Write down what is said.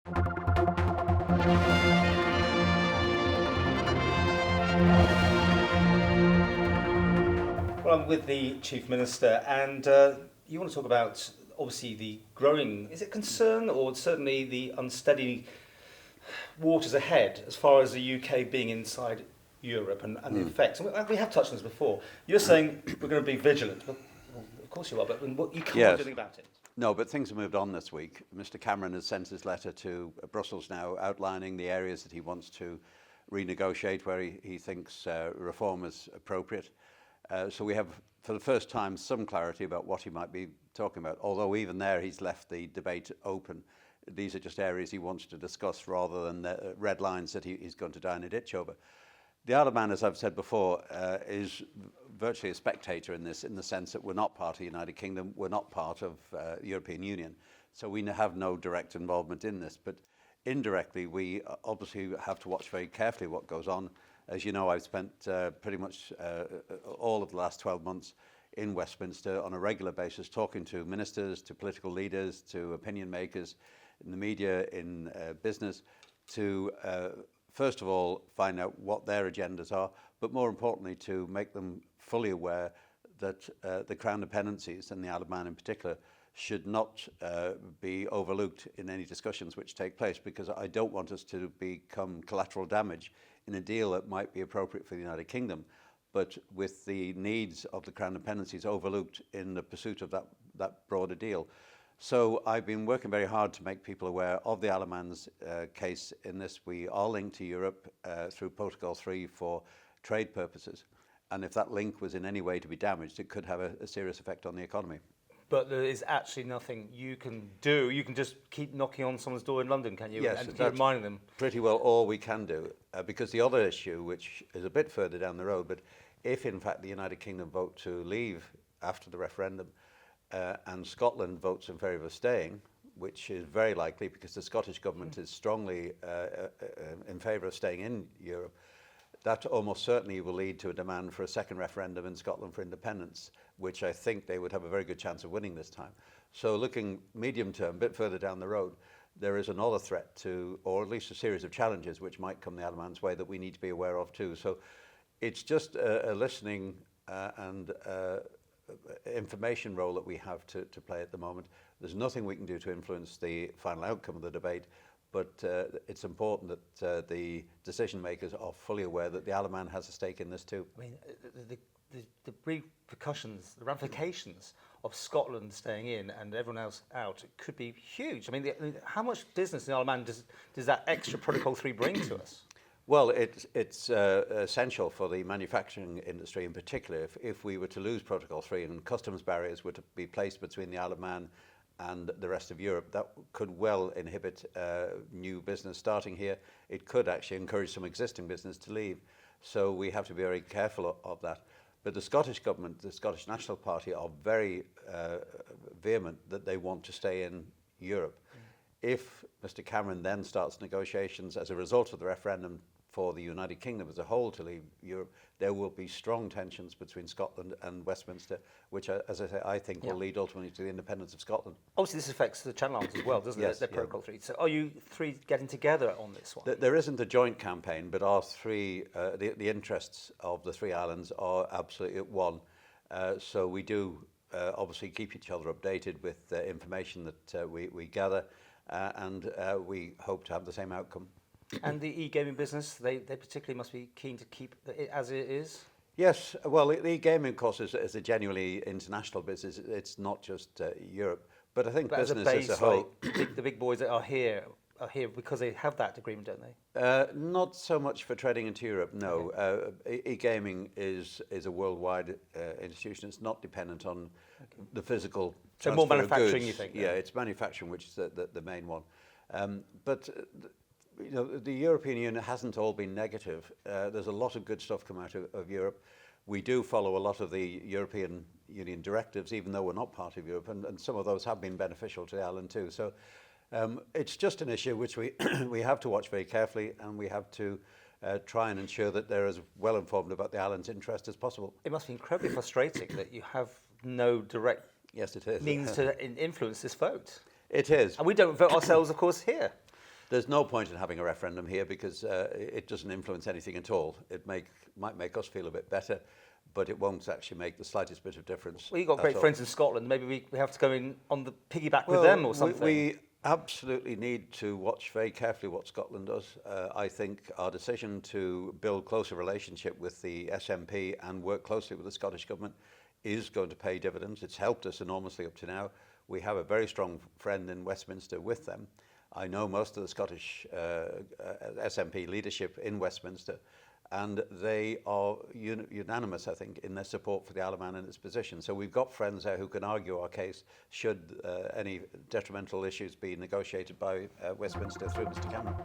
Well, I'm with the Chief Minister, and you want to talk about, obviously, the growing, is it concern, or certainly the unsteady waters ahead as far as the UK being inside Europe and the effects. And we have touched on this before. You're saying we're going to be vigilant. Well, of course you are, but you can't do anything about it. No, but things have moved on this week. Mr. Cameron has sent his letter to Brussels now outlining the areas that he wants to renegotiate, where he thinks reform is appropriate. So we have, for the first time, some clarity about what he might be talking about, although even there he's left the debate open. These are just areas he wants to discuss rather than the red lines that he's going to down a ditch over. The Isle of Man, as I've said before, is virtually a spectator in this, in the sense that we're not part of the United Kingdom, we're not part of the European Union, so we have no direct involvement in this. But indirectly, we obviously have to watch very carefully what goes on. As you know, I've spent pretty much all of the last 12 months in Westminster on a regular basis, talking to ministers, to political leaders, to opinion makers, in the media, in business, to first of all find out what their agendas are, but more importantly to make them fully aware that the Crown dependencies, and the Isle of Man in particular, should not be overlooked in any discussions which take place, because I don't want us to become collateral damage in a deal that might be appropriate for the United Kingdom, but with the needs of the Crown dependencies overlooked in the pursuit of that broader deal. So I've been working very hard to make people aware of the Isle of Man's case in this. We are linked to Europe through Protocol 3 for trade purposes, and if that link was in any way to be damaged, it could have a serious effect on the economy. But there is actually nothing you can do. You can just keep knocking on someone's door in London, can you? Yes, and keep reminding them. Pretty well all we can do, because the other issue, which is a bit further down the road, but if in fact the United Kingdom vote to leave after the referendum, and Scotland votes in favour of staying, which is very likely because the Scottish government is strongly in favour of staying in Europe, that almost certainly will lead to a demand for a second referendum in Scotland for independence, which I think they would have a very good chance of winning this time. So looking medium term, a bit further down the road, there is another threat to, or at least a series of challenges which might come the Isle of Man's way that we need to be aware of too. So it's just a listening and information role that we have to play at the moment. There's nothing we can do to influence the final outcome of the debate, but it's important that the decision makers are fully aware that the Isle of Man has a stake in this too. I mean, the repercussions, the ramifications of Scotland staying in and everyone else out could be huge. I mean, how much business in the Isle of Man does that extra Protocol 3 bring to us? Well, it's essential for the manufacturing industry in particular. If we were to lose Protocol 3 and customs barriers were to be placed between the Isle of Man and the rest of Europe, that could well inhibit new business starting here. It could actually encourage some existing business to leave. So we have to be very careful of that. But the Scottish government, the Scottish National Party, are very vehement that they want to stay in Europe. If Mr. Cameron then starts negotiations as a result of the referendum for the United Kingdom as a whole to leave Europe, there will be strong tensions between Scotland and Westminster, which, as I say, I think will lead ultimately to the independence of Scotland. Obviously, this affects the Channel Islands as well, doesn't it? Their Protocol 3. So are you three getting together on this one? There isn't a joint campaign, but our three, the interests of the three islands are absolutely at one. So we do obviously keep each other updated with information that we gather, and we hope to have the same outcome. And the e-gaming business, they particularly must be keen to keep it as it is? Yes, well, the e-gaming, of course, is a genuinely international business. It's not just Europe. But I think business as a whole... the big boys that are here because they have that agreement, don't they? Not so much for trading into Europe, no. Okay. E-gaming is a worldwide institution. It's not dependent on the physical transfer of goods. So more manufacturing, you think? Yeah, it's manufacturing, which is the main one. But you know, the European Union hasn't all been negative. There's a lot of good stuff come out of Europe. We do follow a lot of the European Union directives, even though we're not part of Europe, and some of those have been beneficial to the island too. So it's just an issue which we we have to watch very carefully, and we have to try and ensure that they're as well informed about the island's interest as possible. It must be incredibly frustrating that you have no direct yes, it is. means to influence this vote. It is. And we don't vote ourselves, of course, here. There's no point in having a referendum here because it doesn't influence anything at all. It might make us feel a bit better, but it won't actually make the slightest bit of difference. Well, you've got great friends in Scotland. Maybe we have to go in on the piggyback with Well, them or something. We absolutely need to watch very carefully what Scotland does. I think our decision to build closer relationship with the SNP and work closely with the Scottish Government is going to pay dividends. It's helped us enormously up to now. We have a very strong friend in Westminster with them. I know most of the Scottish SNP leadership in Westminster, and they are unanimous, I think, in their support for the Isle of Man and its position. So we've got friends there who can argue our case should any detrimental issues be negotiated by Westminster through Mr Cameron.